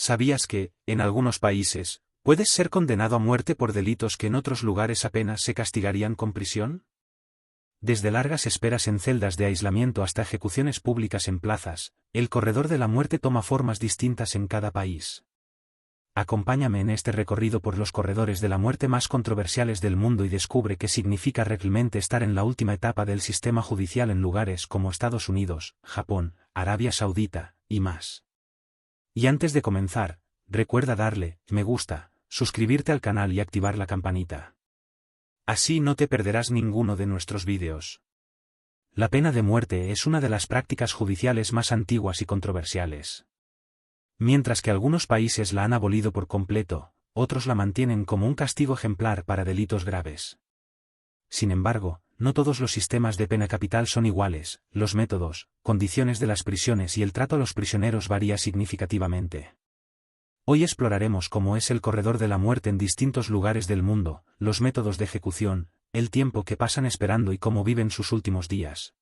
¿Sabías que, en algunos países, puedes ser condenado a muerte por delitos que en otros lugares apenas se castigarían con prisión? Desde largas esperas en celdas de aislamiento hasta ejecuciones públicas en plazas, el corredor de la muerte toma formas distintas en cada país. Acompáñame en este recorrido por los corredores de la muerte más controversiales del mundo y descubre qué significa realmente estar en la última etapa del sistema judicial en lugares como Estados Unidos, Japón, Arabia Saudita, y más. Y antes de comenzar, recuerda darle me gusta, suscribirte al canal y activar la campanita. Así no te perderás ninguno de nuestros vídeos. La pena de muerte es una de las prácticas judiciales más antiguas y controversiales. Mientras que algunos países la han abolido por completo, otros la mantienen como un castigo ejemplar para delitos graves. Sin embargo, no todos los sistemas de pena capital son iguales, los métodos, condiciones de las prisiones y el trato a los prisioneros varía significativamente. Hoy exploraremos cómo es el corredor de la muerte en distintos lugares del mundo, los métodos de ejecución, el tiempo que pasan esperando y cómo viven sus últimos días.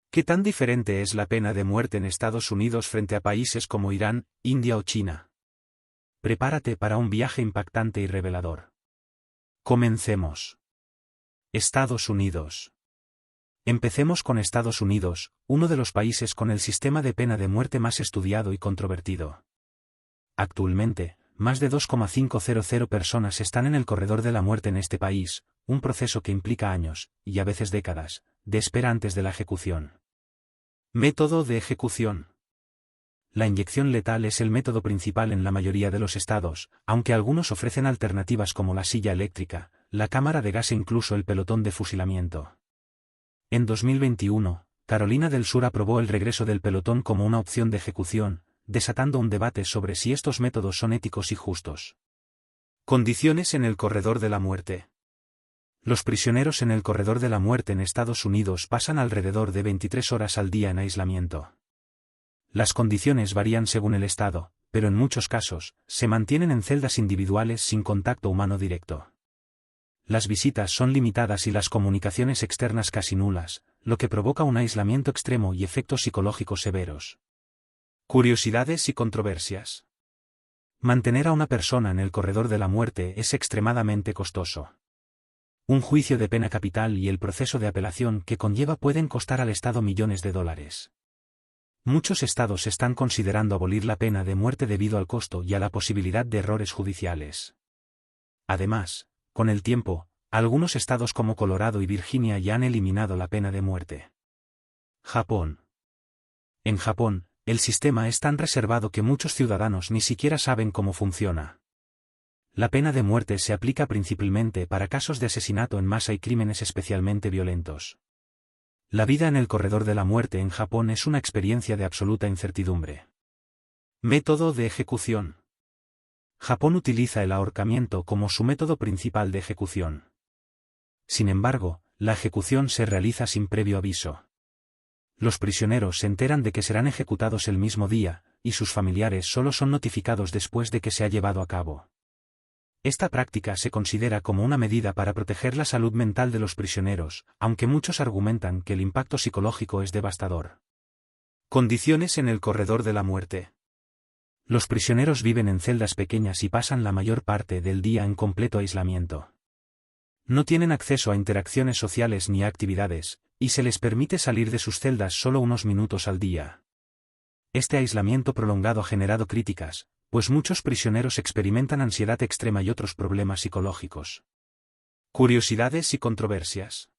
¿Qué tan diferente es la pena de muerte en Estados Unidos frente a países como Irán, India o China? Prepárate para un viaje impactante y revelador. Comencemos. Estados Unidos. Empecemos con Estados Unidos, uno de los países con el sistema de pena de muerte más estudiado y controvertido. Actualmente, más de 2,500 personas están en el corredor de la muerte en este país, un proceso que implica años, y a veces décadas, de espera antes de la ejecución. Método de ejecución. La inyección letal es el método principal en la mayoría de los estados, aunque algunos ofrecen alternativas como la silla eléctrica, la cámara de gas e incluso el pelotón de fusilamiento. En 2021, Carolina del Sur aprobó el regreso del pelotón como una opción de ejecución, desatando un debate sobre si estos métodos son éticos y justos. Condiciones en el corredor de la muerte. Los prisioneros en el corredor de la muerte en Estados Unidos pasan alrededor de 23 horas al día en aislamiento. Las condiciones varían según el estado, pero en muchos casos, se mantienen en celdas individuales sin contacto humano directo. Las visitas son limitadas y las comunicaciones externas casi nulas, lo que provoca un aislamiento extremo y efectos psicológicos severos. Curiosidades y controversias. Mantener a una persona en el corredor de la muerte es extremadamente costoso. Un juicio de pena capital y el proceso de apelación que conlleva pueden costar al Estado millones de dólares. Muchos estados están considerando abolir la pena de muerte debido al costo y a la posibilidad de errores judiciales. Además, con el tiempo, algunos estados como Colorado y Virginia ya han eliminado la pena de muerte. Japón. En Japón, el sistema es tan reservado que muchos ciudadanos ni siquiera saben cómo funciona. La pena de muerte se aplica principalmente para casos de asesinato en masa y crímenes especialmente violentos. La vida en el corredor de la muerte en Japón es una experiencia de absoluta incertidumbre. Método de ejecución. Japón utiliza el ahorcamiento como su método principal de ejecución. Sin embargo, la ejecución se realiza sin previo aviso. Los prisioneros se enteran de que serán ejecutados el mismo día, y sus familiares solo son notificados después de que se ha llevado a cabo. Esta práctica se considera como una medida para proteger la salud mental de los prisioneros, aunque muchos argumentan que el impacto psicológico es devastador. Condiciones en el corredor de la muerte. Los prisioneros viven en celdas pequeñas y pasan la mayor parte del día en completo aislamiento. No tienen acceso a interacciones sociales ni a actividades, y se les permite salir de sus celdas solo unos minutos al día. Este aislamiento prolongado ha generado críticas, pues muchos prisioneros experimentan ansiedad extrema y otros problemas psicológicos. Curiosidades y controversias.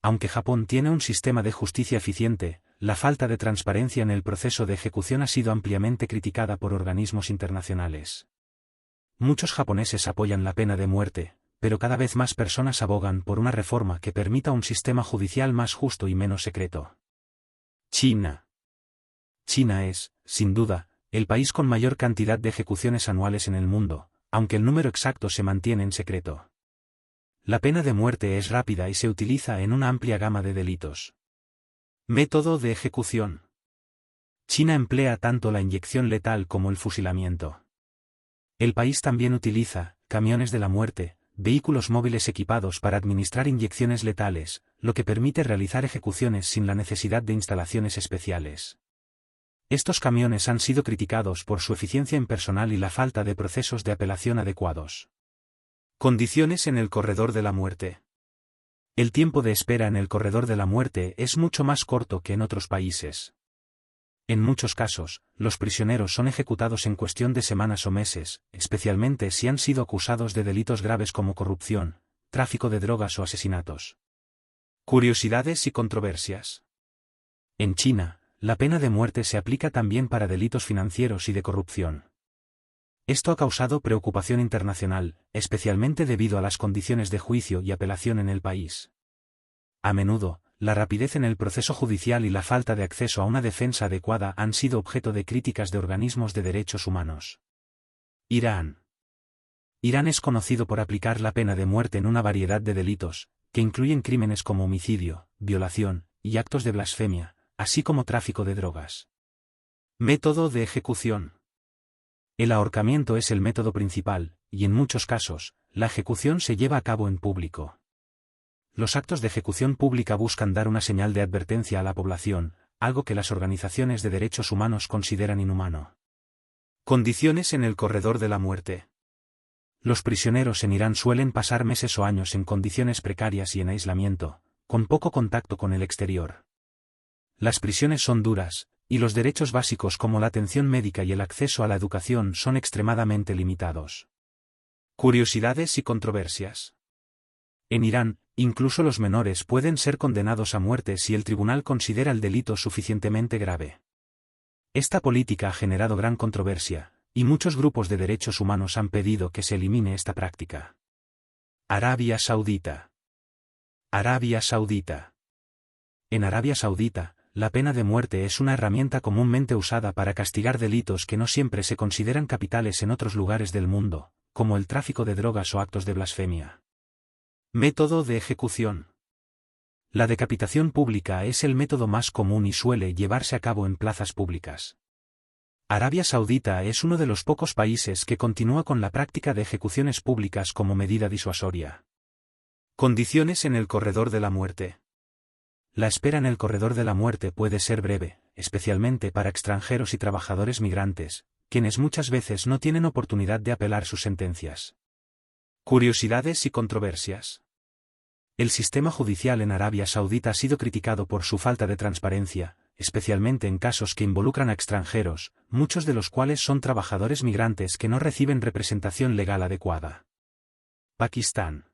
Aunque Japón tiene un sistema de justicia eficiente, la falta de transparencia en el proceso de ejecución ha sido ampliamente criticada por organismos internacionales. Muchos japoneses apoyan la pena de muerte, pero cada vez más personas abogan por una reforma que permita un sistema judicial más justo y menos secreto. China. China es, sin duda, el país con mayor cantidad de ejecuciones anuales en el mundo, aunque el número exacto se mantiene en secreto. La pena de muerte es rápida y se utiliza en una amplia gama de delitos. Método de ejecución. China emplea tanto la inyección letal como el fusilamiento. El país también utiliza camiones de la muerte, vehículos móviles equipados para administrar inyecciones letales, lo que permite realizar ejecuciones sin la necesidad de instalaciones especiales. Estos camiones han sido criticados por su eficiencia impersonal y la falta de procesos de apelación adecuados. Condiciones en el corredor de la muerte. El tiempo de espera en el corredor de la muerte es mucho más corto que en otros países. En muchos casos, los prisioneros son ejecutados en cuestión de semanas o meses, especialmente si han sido acusados de delitos graves como corrupción, tráfico de drogas o asesinatos. Curiosidades y controversias. En China, la pena de muerte se aplica también para delitos financieros y de corrupción. Esto ha causado preocupación internacional, especialmente debido a las condiciones de juicio y apelación en el país. A menudo, la rapidez en el proceso judicial y la falta de acceso a una defensa adecuada han sido objeto de críticas de organismos de derechos humanos. Irán. Irán es conocido por aplicar la pena de muerte en una variedad de delitos, que incluyen crímenes como homicidio, violación, y actos de blasfemia, así como tráfico de drogas. Método de ejecución. El ahorcamiento es el método principal, y en muchos casos, la ejecución se lleva a cabo en público. Los actos de ejecución pública buscan dar una señal de advertencia a la población, algo que las organizaciones de derechos humanos consideran inhumano. Condiciones en el corredor de la muerte. Los prisioneros en Irán suelen pasar meses o años en condiciones precarias y en aislamiento, con poco contacto con el exterior. Las prisiones son duras, y los derechos básicos como la atención médica y el acceso a la educación son extremadamente limitados. Curiosidades y controversias. En Irán, incluso los menores pueden ser condenados a muerte si el tribunal considera el delito suficientemente grave. Esta política ha generado gran controversia, y muchos grupos de derechos humanos han pedido que se elimine esta práctica. Arabia Saudita. Arabia Saudita. En Arabia Saudita, la pena de muerte es una herramienta comúnmente usada para castigar delitos que no siempre se consideran capitales en otros lugares del mundo, como el tráfico de drogas o actos de blasfemia. Método de ejecución. La decapitación pública es el método más común y suele llevarse a cabo en plazas públicas. Arabia Saudita es uno de los pocos países que continúa con la práctica de ejecuciones públicas como medida disuasoria. Condiciones en el corredor de la muerte. La espera en el corredor de la muerte puede ser breve, especialmente para extranjeros y trabajadores migrantes, quienes muchas veces no tienen oportunidad de apelar sus sentencias. Curiosidades y controversias. El sistema judicial en Arabia Saudita ha sido criticado por su falta de transparencia, especialmente en casos que involucran a extranjeros, muchos de los cuales son trabajadores migrantes que no reciben representación legal adecuada. Pakistán.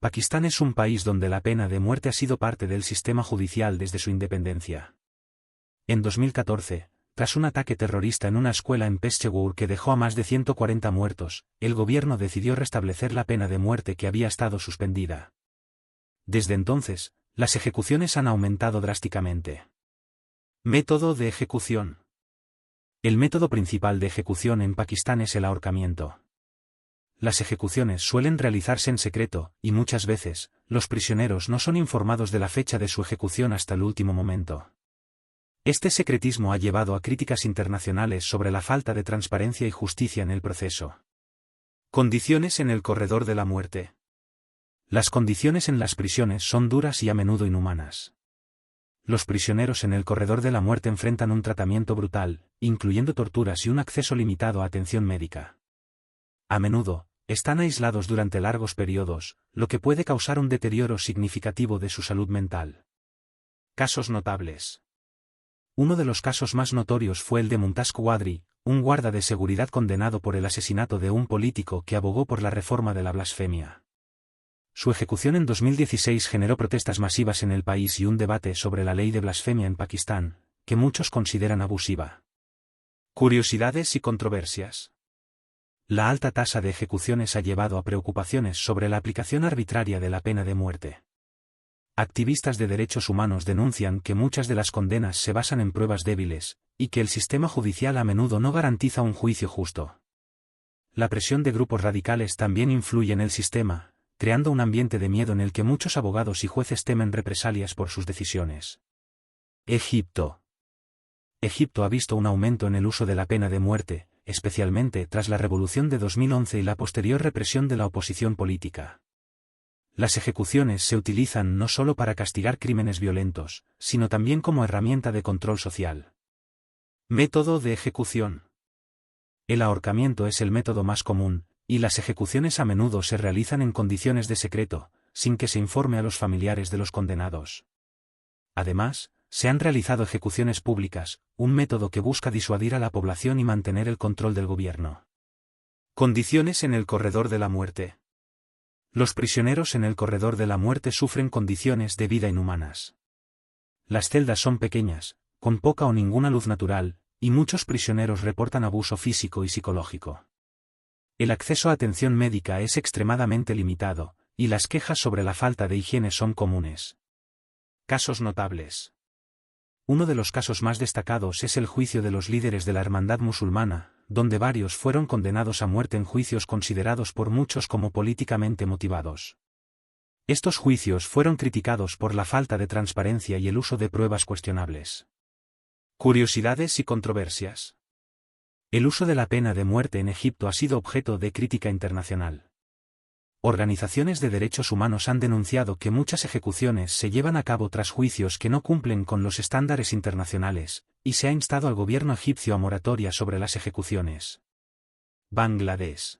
Pakistán es un país donde la pena de muerte ha sido parte del sistema judicial desde su independencia. En 2014, tras un ataque terrorista en una escuela en Peshawar que dejó a más de 140 muertos, el gobierno decidió restablecer la pena de muerte que había estado suspendida. Desde entonces, las ejecuciones han aumentado drásticamente. Método de ejecución. El método principal de ejecución en Pakistán es el ahorcamiento. Las ejecuciones suelen realizarse en secreto, y muchas veces, los prisioneros no son informados de la fecha de su ejecución hasta el último momento. Este secretismo ha llevado a críticas internacionales sobre la falta de transparencia y justicia en el proceso. Condiciones en el corredor de la muerte. Las condiciones en las prisiones son duras y a menudo inhumanas. Los prisioneros en el corredor de la muerte enfrentan un tratamiento brutal, incluyendo torturas y un acceso limitado a atención médica. A menudo, están aislados durante largos periodos, lo que puede causar un deterioro significativo de su salud mental. Casos notables. Uno de los casos más notorios fue el de Mumtaz Qadri, un guarda de seguridad condenado por el asesinato de un político que abogó por la reforma de la blasfemia. Su ejecución en 2016 generó protestas masivas en el país y un debate sobre la ley de blasfemia en Pakistán, que muchos consideran abusiva. Curiosidades y controversias. La alta tasa de ejecuciones ha llevado a preocupaciones sobre la aplicación arbitraria de la pena de muerte. Activistas de derechos humanos denuncian que muchas de las condenas se basan en pruebas débiles, y que el sistema judicial a menudo no garantiza un juicio justo. La presión de grupos radicales también influye en el sistema, creando un ambiente de miedo en el que muchos abogados y jueces temen represalias por sus decisiones. Egipto. Egipto ha visto un aumento en el uso de la pena de muerte, especialmente tras la revolución de 2011 y la posterior represión de la oposición política. Las ejecuciones se utilizan no solo para castigar crímenes violentos, sino también como herramienta de control social. Método de ejecución. El ahorcamiento es el método más común, y las ejecuciones a menudo se realizan en condiciones de secreto, sin que se informe a los familiares de los condenados. Además, se han realizado ejecuciones públicas, un método que busca disuadir a la población y mantener el control del gobierno. Condiciones en el corredor de la muerte. Los prisioneros en el corredor de la muerte sufren condiciones de vida inhumanas. Las celdas son pequeñas, con poca o ninguna luz natural, y muchos prisioneros reportan abuso físico y psicológico. El acceso a atención médica es extremadamente limitado, y las quejas sobre la falta de higiene son comunes. Casos notables. Uno de los casos más destacados es el juicio de los líderes de la Hermandad Musulmana, donde varios fueron condenados a muerte en juicios considerados por muchos como políticamente motivados. Estos juicios fueron criticados por la falta de transparencia y el uso de pruebas cuestionables. Curiosidades y controversias. El uso de la pena de muerte en Egipto ha sido objeto de crítica internacional. Organizaciones de derechos humanos han denunciado que muchas ejecuciones se llevan a cabo tras juicios que no cumplen con los estándares internacionales, y se ha instado al gobierno egipcio a moratoria sobre las ejecuciones. Bangladesh.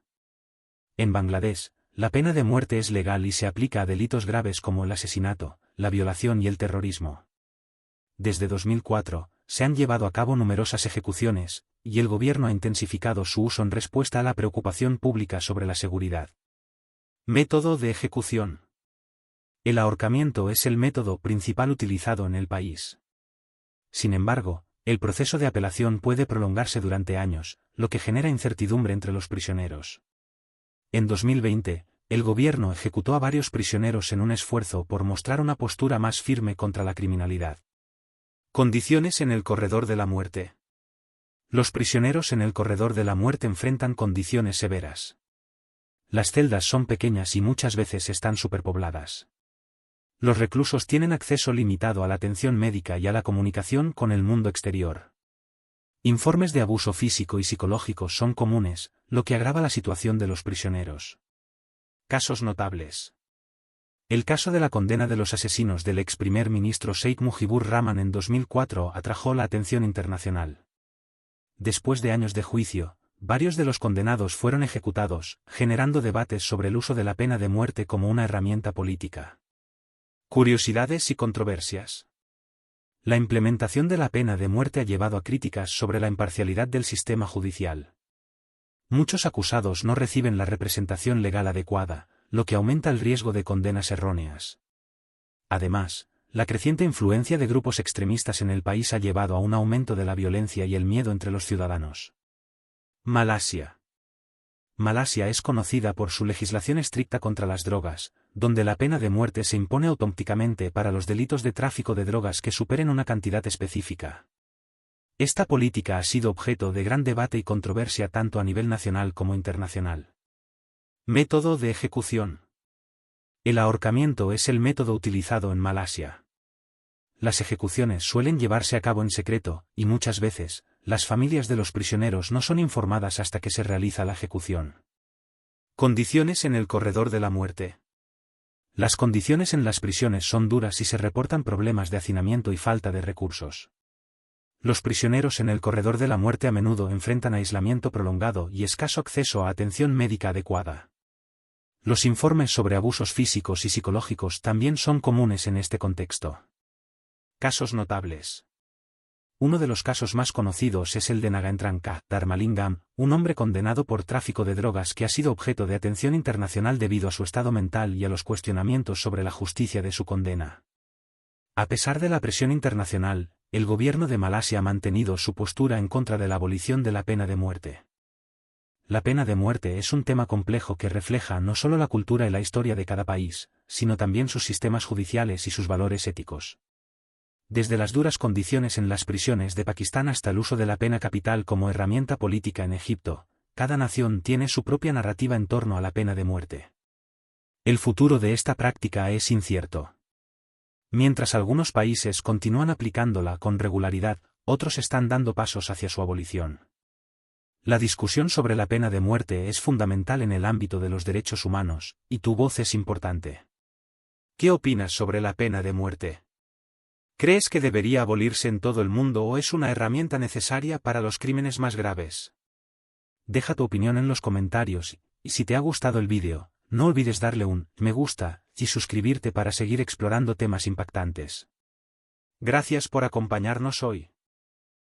En Bangladesh, la pena de muerte es legal y se aplica a delitos graves como el asesinato, la violación y el terrorismo. Desde 2004, se han llevado a cabo numerosas ejecuciones, y el gobierno ha intensificado su uso en respuesta a la preocupación pública sobre la seguridad. Método de ejecución. El ahorcamiento es el método principal utilizado en el país. Sin embargo, el proceso de apelación puede prolongarse durante años, lo que genera incertidumbre entre los prisioneros. En 2020, el gobierno ejecutó a varios prisioneros en un esfuerzo por mostrar una postura más firme contra la criminalidad. Condiciones en el corredor de la muerte. Los prisioneros en el corredor de la muerte enfrentan condiciones severas. Las celdas son pequeñas y muchas veces están superpobladas. Los reclusos tienen acceso limitado a la atención médica y a la comunicación con el mundo exterior. Informes de abuso físico y psicológico son comunes, lo que agrava la situación de los prisioneros. Casos notables. El caso de la condena de los asesinos del ex primer ministro Sheikh Mujibur Rahman en 2004 atrajo la atención internacional. Después de años de juicio, varios de los condenados fueron ejecutados, generando debates sobre el uso de la pena de muerte como una herramienta política. Curiosidades y controversias. La implementación de la pena de muerte ha llevado a críticas sobre la imparcialidad del sistema judicial. Muchos acusados no reciben la representación legal adecuada, lo que aumenta el riesgo de condenas erróneas. Además, la creciente influencia de grupos extremistas en el país ha llevado a un aumento de la violencia y el miedo entre los ciudadanos. Malasia. Malasia es conocida por su legislación estricta contra las drogas, donde la pena de muerte se impone automáticamente para los delitos de tráfico de drogas que superen una cantidad específica. Esta política ha sido objeto de gran debate y controversia tanto a nivel nacional como internacional. Método de ejecución. El ahorcamiento es el método utilizado en Malasia. Las ejecuciones suelen llevarse a cabo en secreto, y muchas veces, las familias de los prisioneros no son informadas hasta que se realiza la ejecución. Condiciones en el corredor de la muerte. Las condiciones en las prisiones son duras y se reportan problemas de hacinamiento y falta de recursos. Los prisioneros en el corredor de la muerte a menudo enfrentan aislamiento prolongado y escaso acceso a atención médica adecuada. Los informes sobre abusos físicos y psicológicos también son comunes en este contexto. Casos notables. Uno de los casos más conocidos es el de Nagendran K. Dharmalingam, un hombre condenado por tráfico de drogas que ha sido objeto de atención internacional debido a su estado mental y a los cuestionamientos sobre la justicia de su condena. A pesar de la presión internacional, el gobierno de Malasia ha mantenido su postura en contra de la abolición de la pena de muerte. La pena de muerte es un tema complejo que refleja no solo la cultura y la historia de cada país, sino también sus sistemas judiciales y sus valores éticos. Desde las duras condiciones en las prisiones de Pakistán hasta el uso de la pena capital como herramienta política en Egipto, cada nación tiene su propia narrativa en torno a la pena de muerte. El futuro de esta práctica es incierto. Mientras algunos países continúan aplicándola con regularidad, otros están dando pasos hacia su abolición. La discusión sobre la pena de muerte es fundamental en el ámbito de los derechos humanos, y tu voz es importante. ¿Qué opinas sobre la pena de muerte? ¿Crees que debería abolirse en todo el mundo o es una herramienta necesaria para los crímenes más graves? Deja tu opinión en los comentarios, y si te ha gustado el vídeo, no olvides darle un me gusta y suscribirte para seguir explorando temas impactantes. Gracias por acompañarnos hoy.